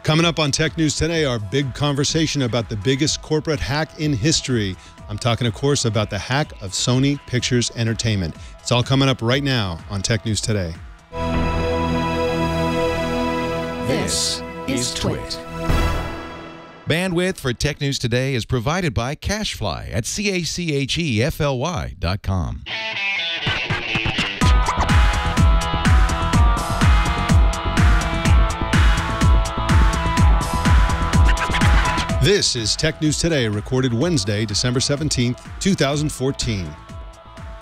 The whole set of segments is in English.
Coming up on Tech News Today, our big conversation about the biggest corporate hack in history. I'm talking, of course, about the hack of Sony Pictures Entertainment. It's all coming up right now on Tech News Today. This is Twit. Bandwidth for Tech News Today is provided by CashFly at CACHEFLY.com. This is Tech News Today, recorded Wednesday, December 17th, 2014.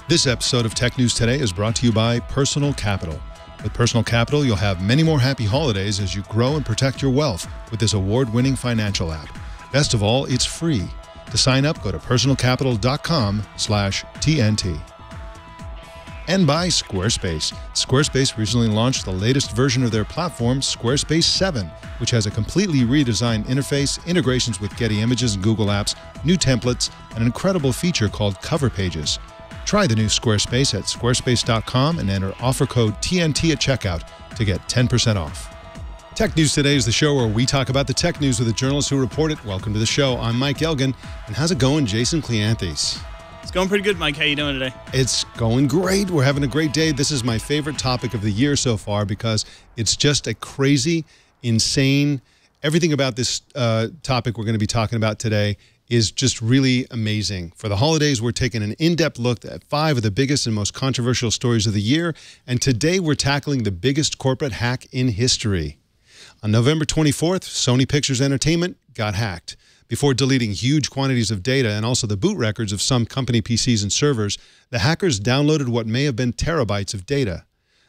This episode of Tech News Today is brought to you by Personal Capital. With Personal Capital, you'll have many more happy holidays as you grow and protect your wealth with this award-winning financial app. Best of all, it's free. To sign up, go to personalcapital.com/TNT. And by Squarespace. Squarespace recently launched the latest version of their platform, Squarespace 7, which has a completely redesigned interface, integrations with Getty Images and Google Apps, new templates, and an incredible feature called Cover Pages. Try the new Squarespace at squarespace.com and enter offer code TNT at checkout to get 10% off. Tech News Today is the show where we talk about the tech news with the journalists who report it. Welcome to the show. I'm Mike Elgan. And how's it going, Jason Cleanthes? It's going pretty good, Mike. How you doing today? It's going great. We're having a great day. This is my favorite topic of the year so far because it's just a crazy, insane, everything about this topic we're going to be talking about today is just really amazing. For the holidays, we're taking an in-depth look at 5 of the biggest and most controversial stories of the year. And today we're tackling the biggest corporate hack in history. On November 24th, Sony Pictures Entertainment got hacked. Before deleting huge quantities of data and also the boot records of some company PCs and servers, the hackers downloaded what may have been terabytes of data.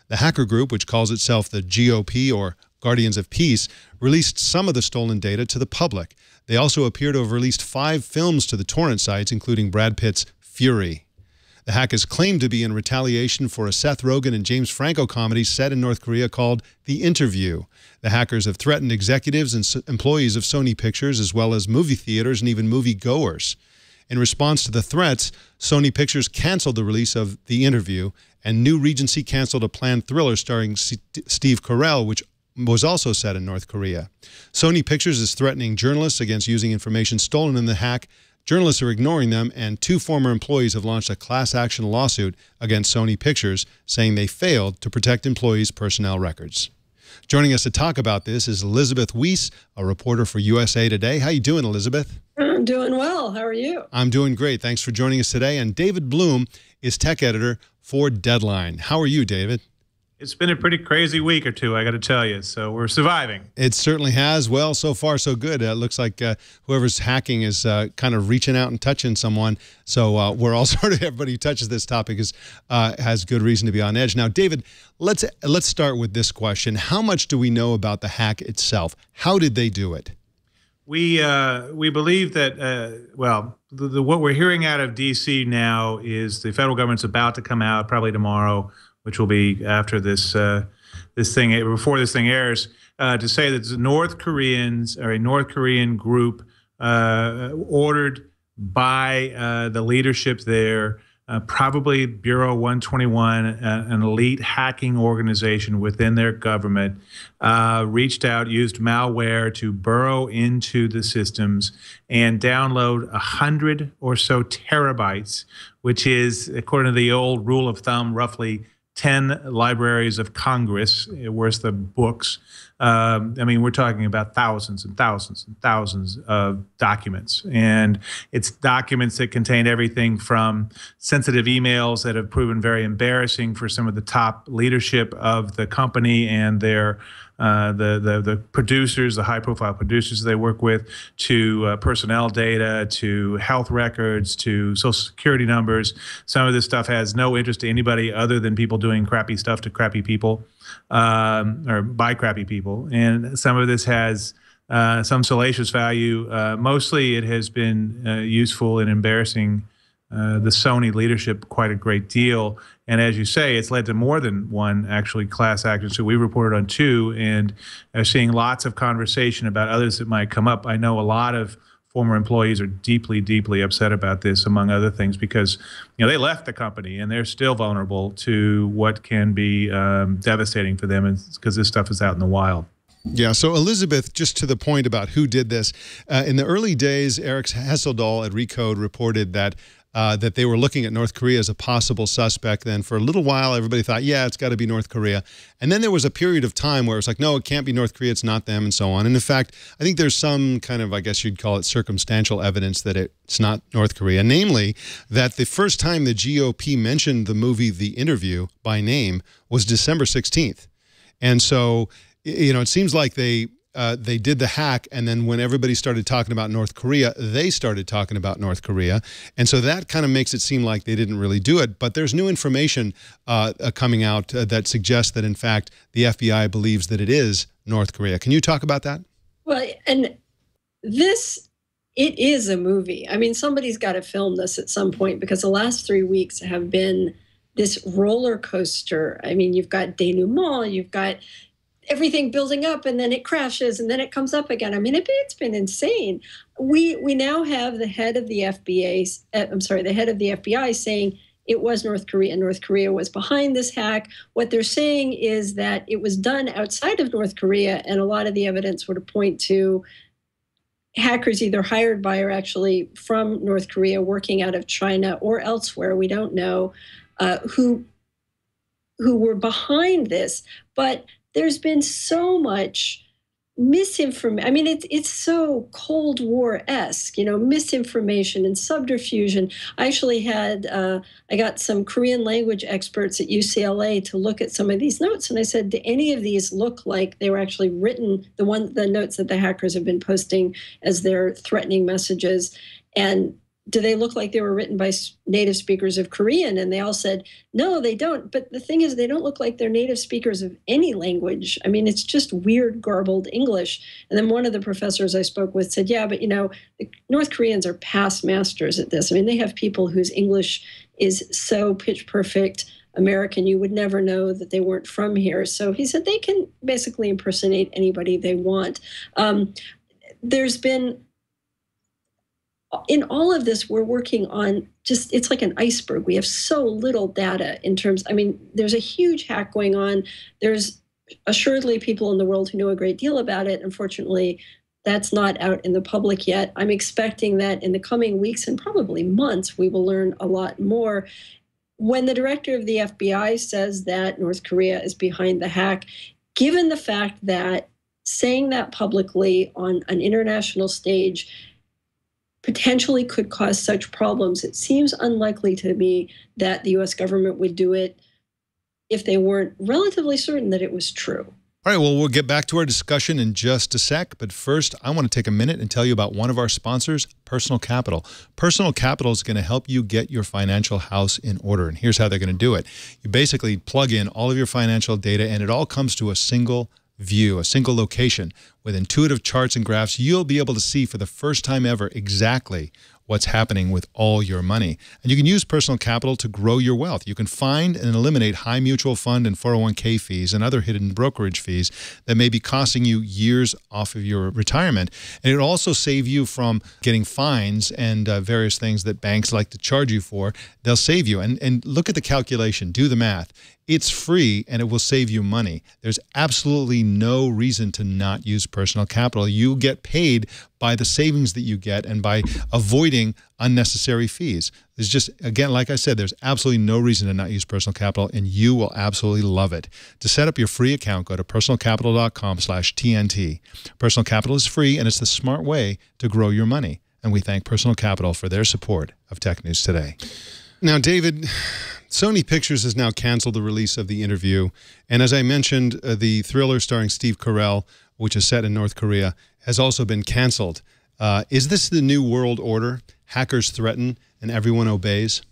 The hacker group, which calls itself the GOP, or Guardians of Peace, released some of the stolen data to the public. They also appear to have released 5 films to the torrent sites, including Brad Pitt's Fury. The hack is claimed to be in retaliation for a Seth Rogen and James Franco comedy set in North Korea called The Interview. The hackers have threatened executives and employees of Sony Pictures, as well as movie theaters and even moviegoers. In response to the threats, Sony Pictures canceled the release of The Interview, and New Regency canceled a planned thriller starring Steve Carell, which was also set in North Korea. Sony Pictures is threatening journalists against using information stolen in the hack. Journalists are ignoring them, and 2 former employees have launched a class action lawsuit against Sony Pictures, saying they failed to protect employees' personnel records. Joining us to talk about this is Elizabeth Weise, a reporter for USA Today. How you doing, Elizabeth? I'm doing well. How are you? I'm doing great. Thanks for joining us today. And David Bloom is tech editor for Deadline. How are you, David? It's been a pretty crazy week or two, I got to tell you. So we're surviving. It certainly has. Well, so far so good. It looks like whoever's hacking is kind of reaching out and touching someone. So we're all sort of, everybody who touches this topic has good reason to be on edge. Now, David, let's start with this question. How much do we know about the hack itself? How did they do it? We believe that, well, what we're hearing out of D.C. now is the federal government's about to come out probably tomorrow, which will be after before this thing airs, to say that the North Koreans, or a North Korean group ordered by the leadership there, probably Bureau 121, an elite hacking organization within their government, reached out, used malware to burrow into the systems and download 100 or so terabytes, which is, according to the old rule of thumb, roughly 10 libraries of Congress worth of books. I mean, we're talking about thousands and thousands and thousands of documents. And it's documents that contain everything from sensitive emails that have proven very embarrassing for some of the top leadership of the company and their the producers, the high-profile producers they work with, to personnel data, to health records, to social security numbers. Some of this stuff has no interest to anybody other than people doing crappy stuff to crappy people, or by crappy people. And some of this has some salacious value. Mostly it has been useful in embarrassing the Sony leadership quite a great deal. And as you say, it's led to more than one actually class action. So we reported on 2 and are seeing lots of conversation about others that might come up. I know a lot of former employees are deeply, deeply upset about this, among other things, because they left the company and they're still vulnerable to what can be devastating for them because this stuff is out in the wild. Yeah, so Elizabeth, just to the point about who did this, in the early days, Eric Hesseldahl at Recode reported that that they were looking at North Korea as a possible suspect. Then for a little while, everybody thought, yeah, it's got to be North Korea. And then there was a period of time where it was like, no, it can't be North Korea, it's not them, and so on. And in fact, I think there's some kind of, I guess you'd call it circumstantial evidence that it's not North Korea, namely that the first time the GOP mentioned the movie The Interview by name was December 16th. And so, you know, it seems like they did the hack, and then when everybody started talking about North Korea, they started talking about North Korea. And so that kind of makes it seem like they didn't really do it. But there's new information coming out that suggests that, in fact, the FBI believes that it is North Korea. Can you talk about that? Well, and this, it is a movie. I mean, somebody's got to film this at some point, because the last 3 weeks have been this roller coaster. I mean, you've got denouement, you've got everything building up, and then it crashes, and then it comes up again. I mean, it's been insane. We now have the head of the the head of the FBI saying it was North Korea. North Korea was behind this hack. What they're saying is that it was done outside of North Korea, and a lot of the evidence would point to hackers either hired by or actually from North Korea, working out of China or elsewhere, we don't know, who were behind this. But there's been so much misinformation. I mean, it's so Cold War-esque, you know, misinformation and subterfuge. I actually had, I got some Korean language experts at UCLA to look at some of these notes. And I said, do any of these look like they were actually written, the notes that the hackers have been posting as their threatening messages? And do they look like they were written by native speakers of Korean? And they all said, no, they don't. But the thing is, they don't look like they're native speakers of any language. I mean, it's just weird, garbled English. And then one of the professors I spoke with said, yeah, but you know, the North Koreans are past masters at this. I mean, they have people whose English is so pitch perfect American, you would never know that they weren't from here. So he said they can basically impersonate anybody they want. There's been, in all of this, we're working on just, it's like an iceberg. We have so little data in terms, I mean, there's a huge hack going on. There's assuredly people in the world who know a great deal about it. Unfortunately, that's not out in the public yet. I'm expecting that in the coming weeks and probably months, we will learn a lot more. When the director of the FBI says that North Korea is behind the hack, given the fact that saying that publicly on an international stage potentially could cause such problems, it seems unlikely to me that the U.S. government would do it if they weren't relatively certain that it was true. All right, well, we'll get back to our discussion in just a sec, but first, I want to take a minute and tell you about one of our sponsors, Personal Capital. Personal Capital is going to help you get your financial house in order, and here's how they're going to do it. You basically plug in all of your financial data, and it all comes to a single view, a single location. With intuitive charts and graphs, you'll be able to see for the first time ever exactly what's happening with all your money. And you can use Personal Capital to grow your wealth. You can find and eliminate high mutual fund and 401k fees and other hidden brokerage fees that may be costing you years off of your retirement. And it'll also save you from getting fines and various things that banks like to charge you for. They'll save you. And look at the calculation. Do the math. It's free, and it will save you money. There's absolutely no reason to not use Personal Capital. You get paid by the savings that you get and by avoiding unnecessary fees. There's just, again, like I said, there's absolutely no reason to not use Personal Capital, and you will absolutely love it. To set up your free account, go to personalcapital.com/TNT. Personal Capital is free, and it's the smart way to grow your money. And we thank Personal Capital for their support of Tech News Today. Now, David, Sony Pictures has now canceled the release of The Interview. And as I mentioned, the thriller starring Steve Carell, which is set in North Korea, has also been canceled. Is this the new world order? Hackers threaten and everyone obeys?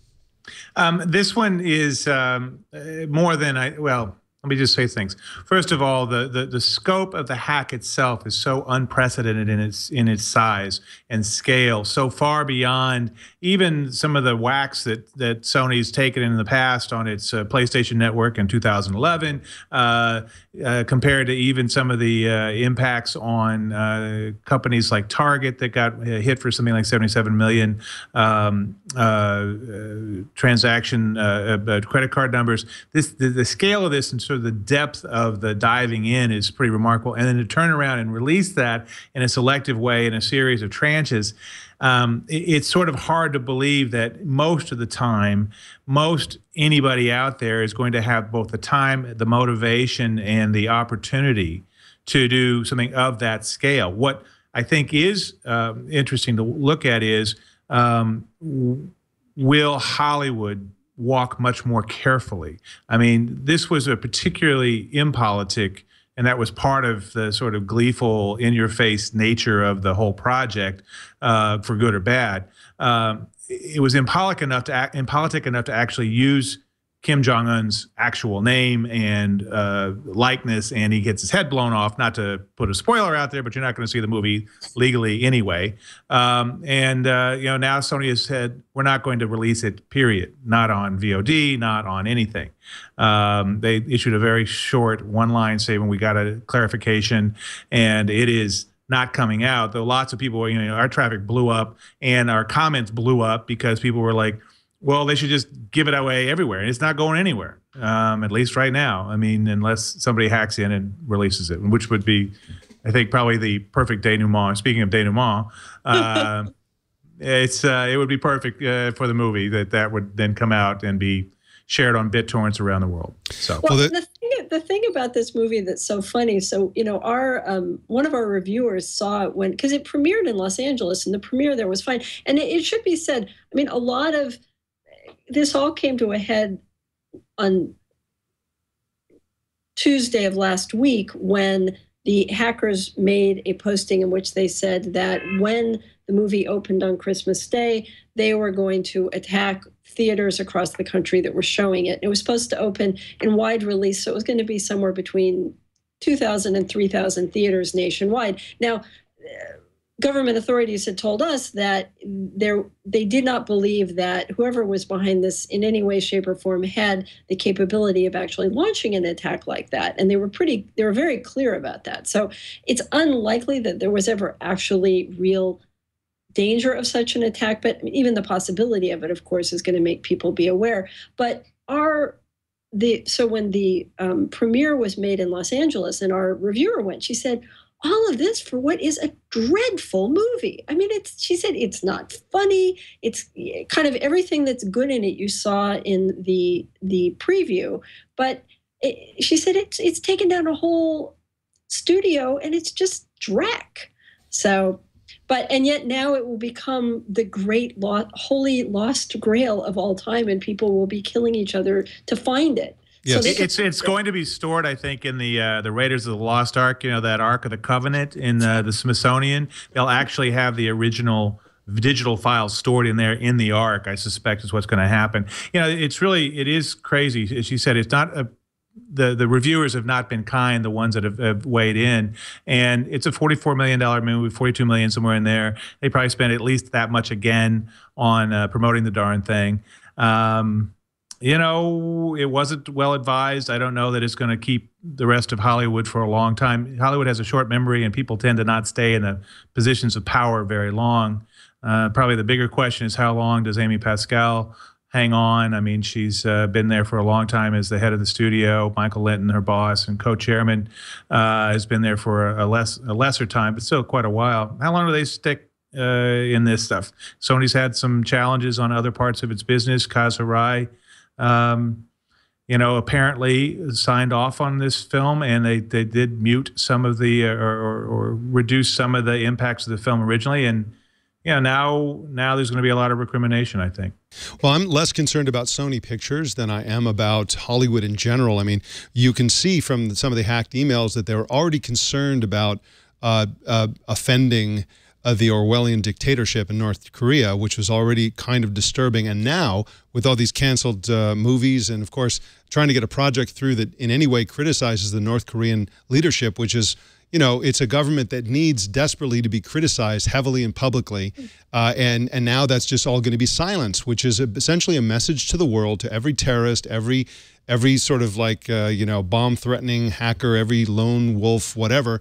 This one is more than well, let me just say things. First of all, the scope of the hack itself is so unprecedented in its size and scale, so far beyond even some of the whacks that Sony's taken in the past on its PlayStation Network in 2011, compared to even some of the impacts on companies like Target that got hit for something like 77 million transaction credit card numbers. The scale of this sort of the depth of the diving in is pretty remarkable. And then to turn around and release that in a selective way in a series of tranches, it's sort of hard to believe that most of the time, most anybody out there is going to have both the time, the motivation, and the opportunity to do something of that scale. What I think is interesting to look at is, will Hollywood walk much more carefully? I mean, this was a particularly impolitic, and that was part of the sort of gleeful, in-your-face nature of the whole project, for good or bad. It was impolitic enough to actually use Kim Jong-un's actual name and likeness, and he gets his head blown off. Not to put a spoiler out there, but you're not going to see the movie legally anyway. Now Sony has said we're not going to release it, period. Not on VOD, not on anything. They issued a very short one-line statement. We got a clarification, and it is not coming out. Though lots of people, our traffic blew up and our comments blew up because people were like, well, they should just give it away everywhere. And it's not going anywhere, at least right now. I mean, unless somebody hacks in and releases it, which would be, I think, probably the perfect denouement. Speaking of denouement, it would be perfect for the movie that would then come out and be shared on BitTorrents around the world. So, well, the thing about this movie that's so funny. So, our one of our reviewers saw it because it premiered in Los Angeles, and the premiere there was fine. And it should be said, I mean, a lot of this all came to a head on Tuesday of last week when the hackers made a posting in which they said that when the movie opened on Christmas Day, they were going to attack theaters across the country that were showing it. It was supposed to open in wide release, so it was going to be somewhere between 2,000 and 3,000 theaters nationwide. Now, government authorities had told us that they did not believe that whoever was behind this in any way, shape, or form had the capability of actually launching an attack like that. And they were very clear about that. So it's unlikely that there was ever actually real danger of such an attack, but even the possibility of it, of course, is going to make people be aware. But so when the premiere was made in Los Angeles and our reviewer went, she said, all of this for what is a dreadful movie. I mean, she said it's not funny. It's kind of everything that's good in it you saw in the preview. But she said it's taken down a whole studio and it's just dreck. So, and yet now it will become the great holy lost grail of all time, and people will be killing each other to find it. Yes. So it's going to be stored, I think, in the Raiders of the Lost Ark, that Ark of the Covenant in the Smithsonian. They'll actually have the original digital files stored in there in the Ark, I suspect is what's going to happen. It is crazy. As she said, it's not the reviewers have not been kind, the ones that have weighed in. And it's a $44 million movie, $42 million, somewhere in there. They probably spent at least that much again on promoting the darn thing. It wasn't well advised. I don't know that it's going to keep the rest of Hollywood for a long time. Hollywood has a short memory, and people tend to not stay in the positions of power very long. Probably the bigger question is, how long does Amy Pascal hang on? I mean, she's been there for a long time as the head of the studio. Michael Linton, her boss and co-chairman, has been there for a lesser time, but still quite a while. How long do they stick in this stuff? Sony's had some challenges on other parts of its business. Kaz Hirai, apparently signed off on this film, and they did mute some of the or reduce some of the impacts of the film originally, and now there's going to be a lot of recrimination, I think. Well, I'm less concerned about Sony Pictures than I am about Hollywood in general. I mean, you can see from some of the hacked emails that they were already concerned about offending the Orwellian dictatorship in North Korea, which was already kind of disturbing. And now, with all these canceled movies and, of course, trying to get a project through that in any way criticizes the North Korean leadership, which is, it's a government that needs desperately to be criticized heavily and publicly. And now that's just all going to be silenced, which is essentially a message to the world, to every terrorist, every sort of like, bomb-threatening hacker, every lone wolf, whatever,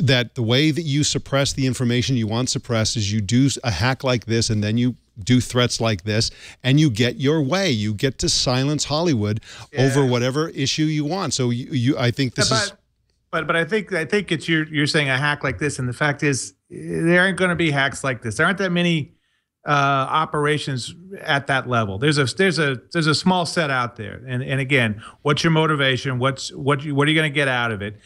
that the way that you suppress the information you want suppressed is you do a hack like this, and then you do threats like this, and you get your way. You get to silence Hollywood over whatever issue you want. So I think this is. But I think it's you're saying a hack like this, and the fact is there aren't going to be hacks like this. There aren't that many operations at that level. There's a small set out there, and again, what's your motivation? What are you going to get out of it?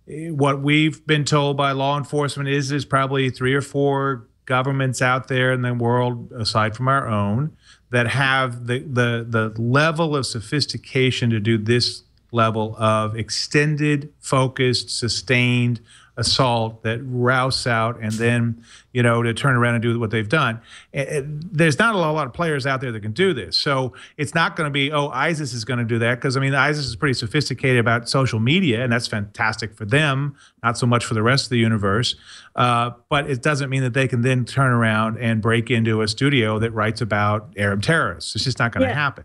What we've been told by law enforcement is there's probably 3 or 4 governments out there in the world, aside from our own, that have the level of sophistication to do this level of extended, focused, sustained assault that rousts out and then, to turn around and do what they've done. There's not a lot of players out there that can do this. So it's not going to be, ISIS is going to do that, because, ISIS is pretty sophisticated about social media, and that's fantastic for them, not so much for the rest of the universe. But it doesn't mean that they can then turn around and break into a studio that writes about Arab terrorists. It's just not going to happen.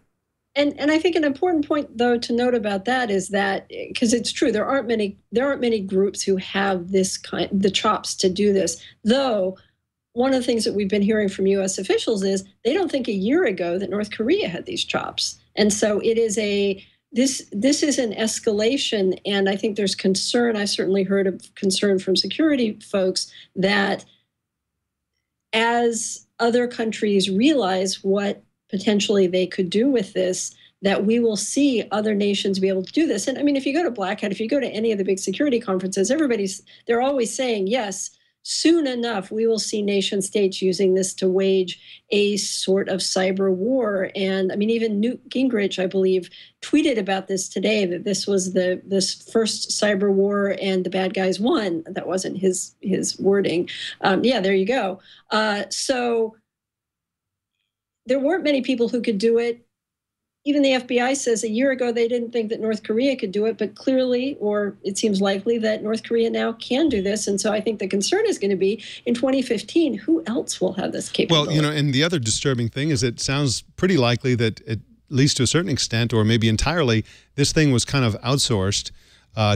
And I think an important point, though, to note about that is that, because it's true, there aren't many groups who have the chops to do this. Though one of the things that we've been hearing from U.S. officials is they don't think a year ago that North Korea had these chops, and so it is this is an escalation. And I think there's concern. I certainly heard of concern from security folks that as other countries realize what potentially they could do with this, that we will see other nations be able to do this. And if you go to Black Hat, if you go to any of the big security conferences, they're always saying, yes, soon enough, we will see nation states using this to wage a sort of cyber war. And even Newt Gingrich, I believe, tweeted about this today, that this was this first cyber war and the bad guys won. That wasn't his wording. There you go. So there weren't many people who could do it. Even the FBI says a year ago they didn't think that North Korea could do it, but clearly, or it seems likely, that North Korea now can do this. And so I think the concern is going to be in 2015, who else will have this capability? Well, and the other disturbing thing is it sounds pretty likely that, at least to a certain extent, or maybe entirely, this thing was kind of outsourced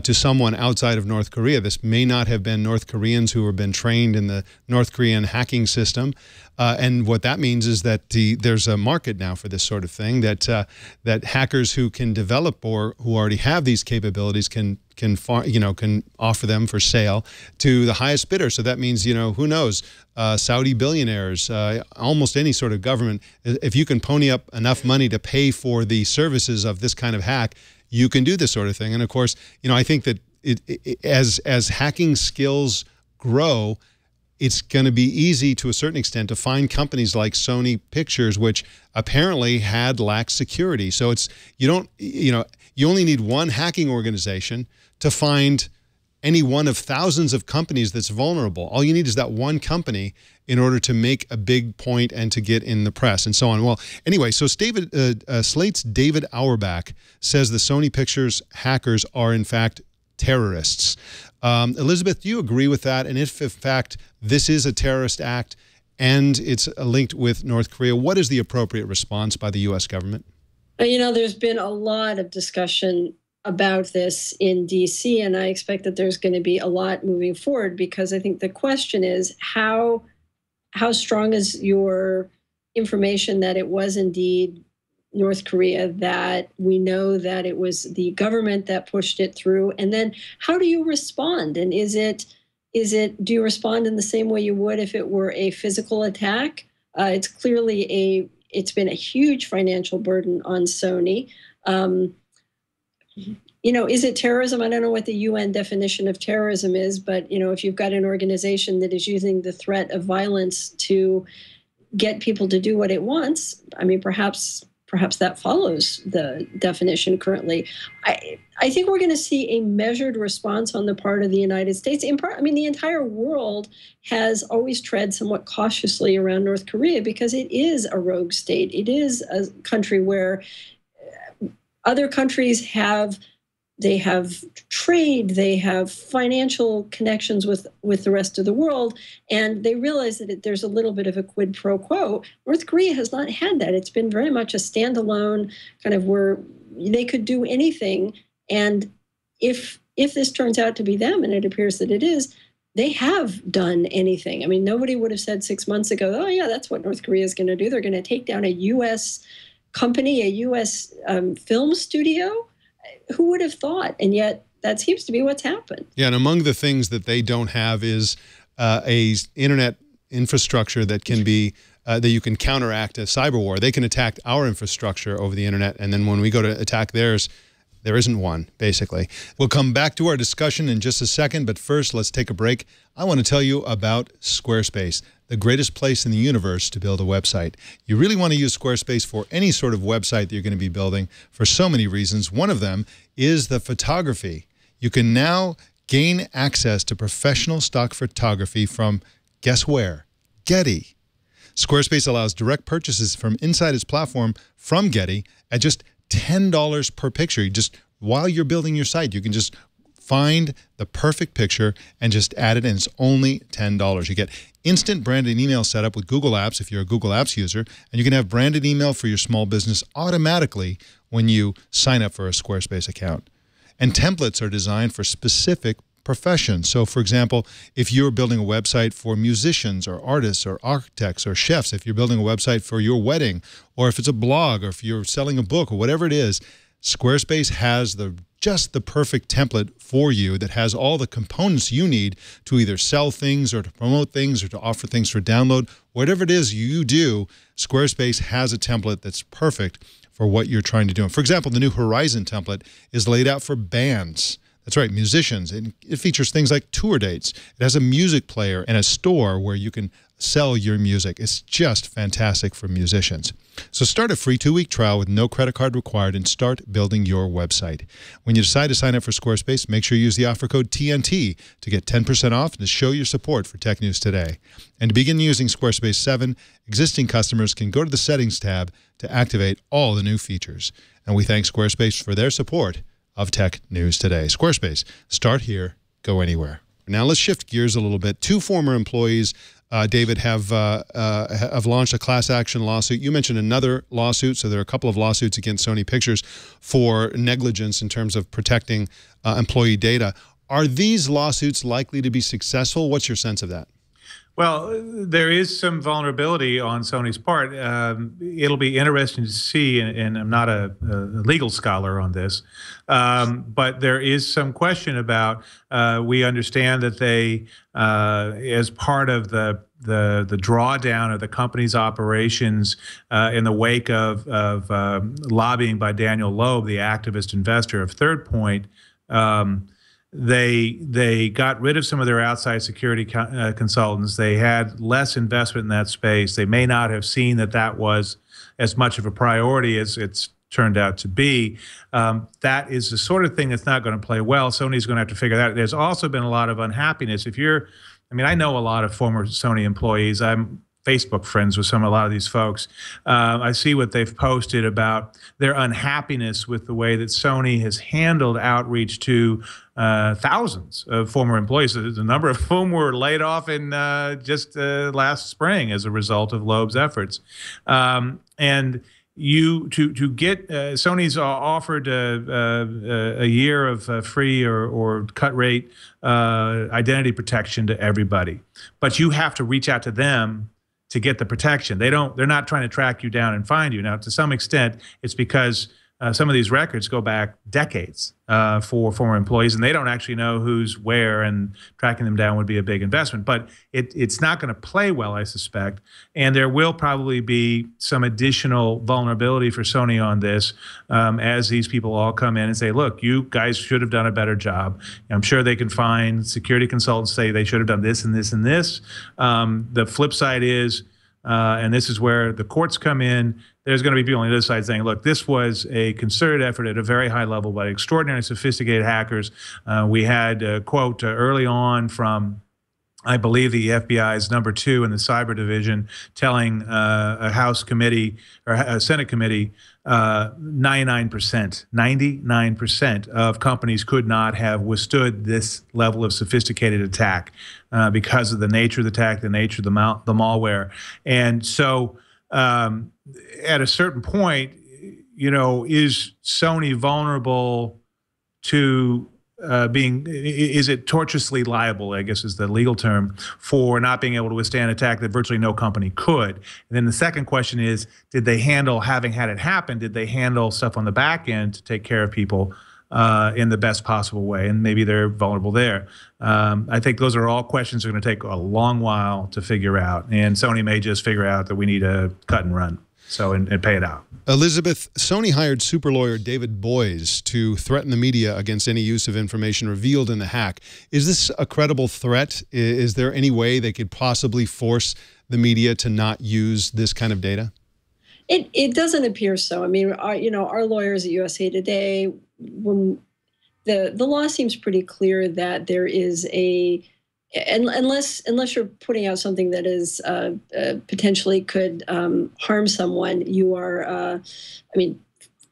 to someone outside of North Korea. This may not have been North Koreans who have been trained in the North Korean hacking system. And what that means is that there's a market now for this sort of thing, that hackers who can develop or who already have these capabilities can offer them for sale to the highest bidder. So that means, who knows, Saudi billionaires, almost any sort of government, if you can pony up enough money to pay for the services of this kind of hack, you can do this sort of thing. And of course, I think that as hacking skills grow, it's going to be easy to a certain extent to find companies like Sony Pictures, which apparently had lax security. So you only need one hacking organization to find any one of thousands of companies that's vulnerable. All you need is that one company in order to make a big point and to get in the press and so on. Well, anyway, so Slate's David Auerbach says the Sony Pictures hackers are in fact terrorists. Elizabeth, do you agree with that? And if in fact this is a terrorist act and it's linked with North Korea, what is the appropriate response by the U.S. government? There's been a lot of discussion about this in D.C., and I expect that there's going to be a lot moving forward, because I think the question is how strong is your information that it was indeed North Korea, that we know that it was the government that pushed it through, and then how do you respond? And do you respond in the same way you would if it were a physical attack? It's clearly it's been a huge financial burden on Sony. Is it terrorism? I don't know what the UN definition of terrorism is, but, if you've got an organization that is using the threat of violence to get people to do what it wants, perhaps that follows the definition currently. I think we're going to see a measured response on the part of the United States. In part, the entire world has always tread somewhat cautiously around North Korea because it is a rogue state. It is a country where other countries have trade, they have financial connections with the rest of the world, and they realize that there's a little bit of a quid pro quo. North Korea has not had that. It's been very much a standalone kind of where they could do anything. And if this turns out to be them, and it appears that it is, they have done anything. I mean, nobody would have said 6 months ago, oh, yeah, that's what North Korea is going to do. They're going to take down a U.S. company, a U.S. Film studio. Who would have thought? And yet that seems to be what's happened. Yeah, and among the things that they don't have is a internet infrastructure that can be that you can counteract a cyber war. They can attack our infrastructure over the internet, and then when we go to attack theirs, there isn't one, basically. We'll come back to our discussion in just a second, but first, let's take a break. I want to tell you about Squarespace, the greatest place in the universe to build a website. You really want to use Squarespace for any sort of website that you're going to be building for so many reasons. One of them is the photography. You can now gain access to professional stock photography from, guess where? Getty. Squarespace allows direct purchases from inside its platform from Getty at just $10 per picture. While you're building your site, you can just find the perfect picture and just add it, and it's only $10. You get instant branded email setup with Google Apps if you're a Google Apps user, and you can have branded email for your small business automatically when you sign up for a Squarespace account. And templates are designed for specific professions. So, for example, if you're building a website for musicians or artists or architects or chefs, if you're building a website for your wedding, or if it's a blog, or if you're selling a book, or whatever it is, Squarespace has just the perfect template for you that has all the components you need to either sell things or to promote things or to offer things for download. Whatever it is you do, Squarespace has a template that's perfect for what you're trying to do. For example, the new Horizon template is laid out for bands. That's right, musicians. It features things like tour dates. It has a music player and a store where you can sell your music. It's just fantastic for musicians. So start a free 2-week trial with no credit card required and start building your website. When you decide to sign up for Squarespace, make sure you use the offer code TNT to get 10% off and to show your support for Tech News Today. And to begin using Squarespace 7, existing customers can go to the Settings tab to activate all the new features. And we thank Squarespace for their support of Tech News Today. Squarespace, start here, go anywhere. Now let's shift gears a little bit. 2 former employees, David, have launched a class action lawsuit. You mentioned another lawsuit, so there are a couple of lawsuits against Sony Pictures for negligence in terms of protecting employee data. Are these lawsuits likely to be successful? What's your sense of that? Well, there is some vulnerability on Sony's part. It'll be interesting to see, and I'm not a legal scholar on this, but there is some question about, we understand that they, as part of the drawdown of the company's operations in the wake of lobbying by Daniel Loeb, the activist investor of Third Point, they got rid of some of their outside security consultants. They had less investment in that space. They may not have seen that was as much of a priority as it's turned out to be. That is the sort of thing that's not going to play well. Sony's going to have to figure that out. There's also been a lot of unhappiness. I know a lot of former Sony employees. I'm Facebook friends with a lot of these folks. I see what they've posted about their unhappiness with the way that Sony has handled outreach to thousands of former employees, a number of whom were laid off in just last spring as a result of Loeb's efforts. And to get Sony's offered a year of free or cut rate identity protection to everybody, but you have to reach out to them to get the protection. They're not trying to track you down and find you. Now, to some extent, it's because some of these records go back decades for former employees, and they don't actually know who's where, and tracking them down would be a big investment. But it's not going to play well, I suspect, and there will probably be some additional vulnerability for Sony on this as these people all come in and say, look, you guys should have done a better job. I'm sure they can find security consultants say they should have done this and this and this. The flip side is, and this is where the courts come in, there's going to be people on the other side saying, look, this was a concerted effort at a very high level by extraordinarily sophisticated hackers. We had a quote early on from, I believe, the FBI's number 2 in the cyber division telling a House committee or a Senate committee 99% of companies could not have withstood this level of sophisticated attack because of the nature of the attack, the nature of the malware. And so at a certain point, is Sony vulnerable to is it tortiously liable, I guess is the legal term, for not being able to withstand attack that virtually no company could? And then the second question is, did they handle, having had it happen, did they handle stuff on the back end to take care of people in the best possible way? And maybe they're vulnerable there. I think those are all questions that are going to take a long while to figure out. And Sony may just figure out that we need to cut and run. So, and pay it out. Elizabeth, Sony hired super lawyer David Weise to threaten the media against any use of information revealed in the hack. Is this a credible threat? Is there any way they could possibly force the media to not use this kind of data? It doesn't appear so. I mean, our lawyers at USA Today, when the law seems pretty clear that there is unless you're putting out something that is potentially could harm someone, you are,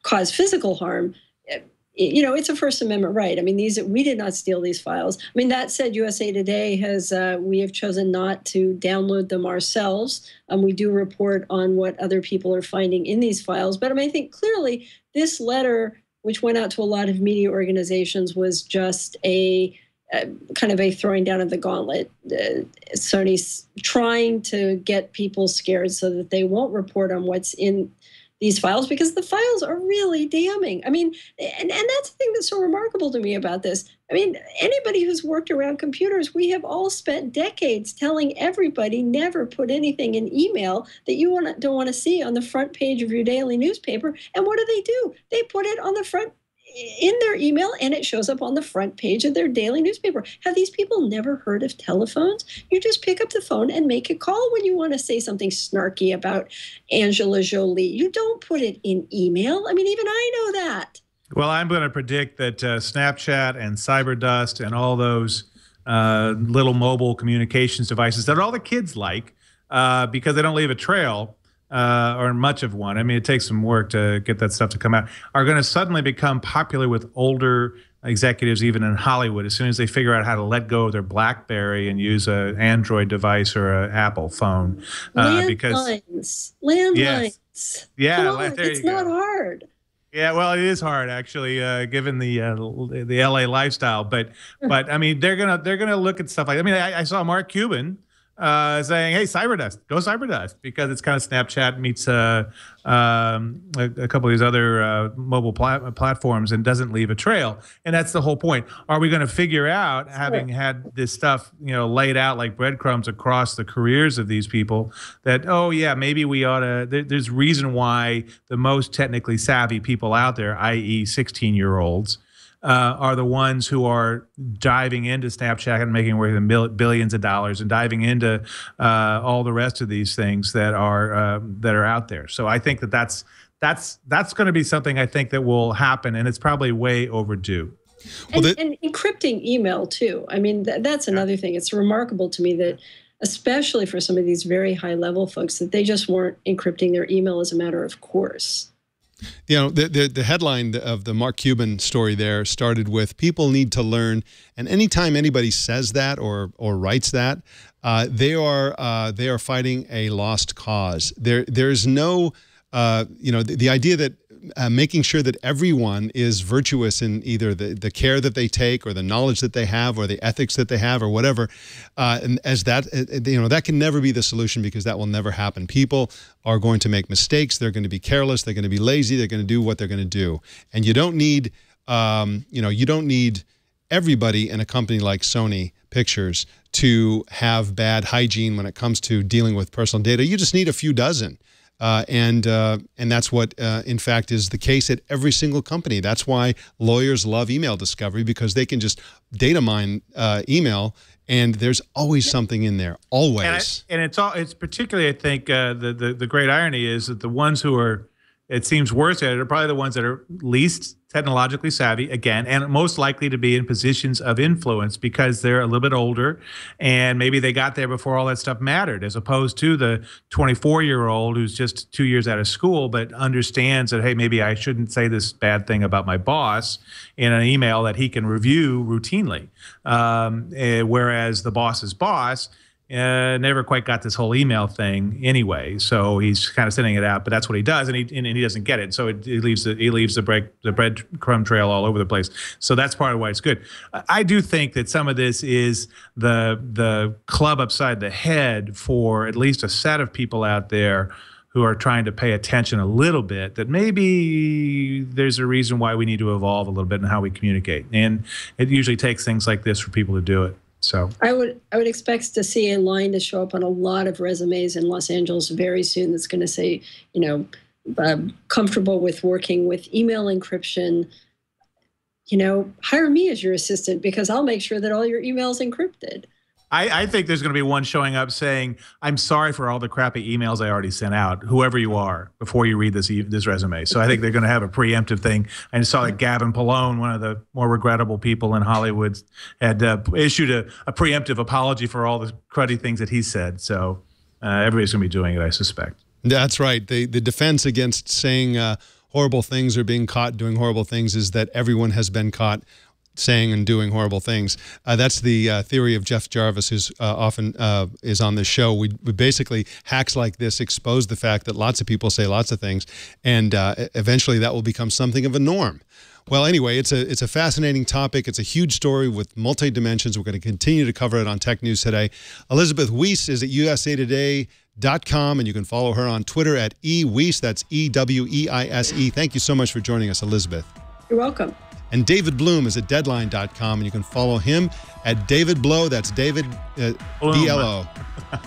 cause physical harm. It's a First Amendment right. I mean, we did not steal these files. I mean, that said, USA Today we have chosen not to download them ourselves. We do report on what other people are finding in these files. But I think clearly this letter, which went out to a lot of media organizations, was just a kind of a throwing down of the gauntlet. Sony's trying to get people scared so that they won't report on what's in these files, because the files are really damning. I mean, and that's the thing that's so remarkable to me about this. I mean, anybody who's worked around computers, we have all spent decades telling everybody never put anything in email that you don't want to see on the front page of your daily newspaper. And what do? They put it on the front in their email, and it shows up on the front page of their daily newspaper. Have these people never heard of telephones? You just pick up the phone and make a call when you want to say something snarky about Angela Jolie. You don't put it in email. I mean, even I know that. Well, I'm going to predict that Snapchat and Cyberdust and all those little mobile communications devices that all the kids like, because they don't leave a trail, or much of one. I mean, it takes some work to get that stuff to come out, are going to suddenly become popular with older executives, even in Hollywood, as soon as they figure out how to let go of their BlackBerry and use an Android device or an Apple phone. Landlines. Yes. Yeah, come on, it's not hard. Yeah, well, it is hard actually, given the LA lifestyle. But I mean, they're gonna look at stuff like. I mean, I saw Mark Cuban saying, "Hey, Cyberdust, go Cyberdust," because it's kind of Snapchat meets a couple of these other mobile platforms and doesn't leave a trail. And that's the whole point. Are we going to figure out, having had this stuff, laid out like breadcrumbs across the careers of these people, that, oh yeah, maybe we ought to, there's reason why the most technically savvy people out there, i.e. 16-year-olds, are the ones who are diving into Snapchat and making away with billions of dollars, and diving into all the rest of these things that are out there. So I think that's going to be something I think that will happen, and it's probably way overdue. And encrypting email too. I mean, that's another thing. It's remarkable to me that, especially for some of these very high-level folks, that they just weren't encrypting their email as a matter of course. The headline of the Mark Cuban story there started with, people need to learn. And anytime anybody says that or writes that, they are fighting a lost cause. There's no, the idea that making sure that everyone is virtuous in either the care that they take, or the knowledge that they have, or the ethics that they have, or whatever, and as that, that can never be the solution, because that will never happen. People are going to make mistakes. They're going to be careless. They're going to be lazy. They're going to do what they're going to do. And you don't need, you don't need everybody in a company like Sony Pictures to have bad hygiene when it comes to dealing with personal data. You just need a few dozen. And that's what, in fact, is the case at every single company. That's why lawyers love email discovery, because they can just data mine email, and there's always something in there, always. And it's particularly, I think, the great irony is that the ones who are, it seems, worse at it are probably the ones that are least technologically savvy, again, and most likely to be in positions of influence, because they're a little bit older, and maybe they got there before all that stuff mattered, as opposed to the 24-year-old who's just 2 years out of school but understands that, hey, maybe I shouldn't say this bad thing about my boss in an email that he can review routinely. Whereas the boss's boss never quite got this whole email thing anyway. So he's kind of sending it out, but that's what he does, and he doesn't get it. So he leaves the breadcrumb trail all over the place. So that's part of why it's good. I do think that some of this is the club upside the head for at least a set of people out there who are trying to pay attention a little bit, that maybe there's a reason why we need to evolve a little bit in how we communicate. And it usually takes things like this for people to do it. So I would expect to see a line to show up on a lot of resumes in Los Angeles very soon that's going to say, comfortable with working with email encryption. Hire me as your assistant because I'll make sure that all your email's encrypted. I think there's going to be one showing up saying, "I'm sorry for all the crappy emails I already sent out, whoever you are, before you read this resume." So I think they're going to have a preemptive thing. I just saw that Gavin Polone, one of the more regrettable people in Hollywood, had issued a preemptive apology for all the cruddy things that he said. So everybody's going to be doing it, I suspect. That's right. The defense against saying horrible things or being caught doing horrible things is that everyone has been caught saying and doing horrible things. That's the theory of Jeff Jarvis, who's often is on this show. We basically, hacks like this expose the fact that lots of people say lots of things, and eventually that will become something of a norm. Well, anyway, it's a fascinating topic. It's a huge story with multi-dimensions. We're going to continue to cover it on Tech News Today. Elizabeth Weise is at usatoday.com, and you can follow her on Twitter at eWeise. That's EWEISE. Thank you so much for joining us, Elizabeth. You're welcome. And David Bloom is at deadline.com, and you can follow him at David Blow. That's David BLO.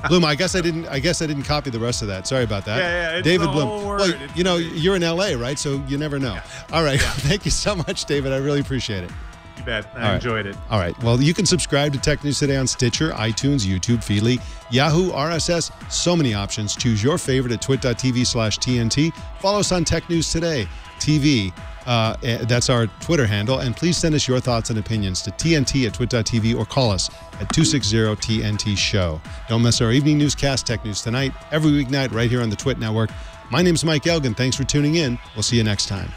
Bloom. I guess I didn't copy the rest of that. Sorry about that. Yeah. It's David the Bloom. whole word. Well, you're in LA, right? So you never know. Yeah. All right. Yeah. Thank you so much, David. I really appreciate it. You bet. I enjoyed it. All right. Well, you can subscribe to Tech News Today on Stitcher, iTunes, YouTube, Feedly, Yahoo, RSS. So many options. Choose your favorite at twit.tv/TNT. Follow us on Tech News Today TV. That's our Twitter handle. And please send us your thoughts and opinions to TNT@twit.tv or call us at 260-TNT-SHOW. Don't miss our evening newscast, Tech News Tonight, every weeknight right here on the Twit Network. My name's Mike Elgan. Thanks for tuning in. We'll see you next time.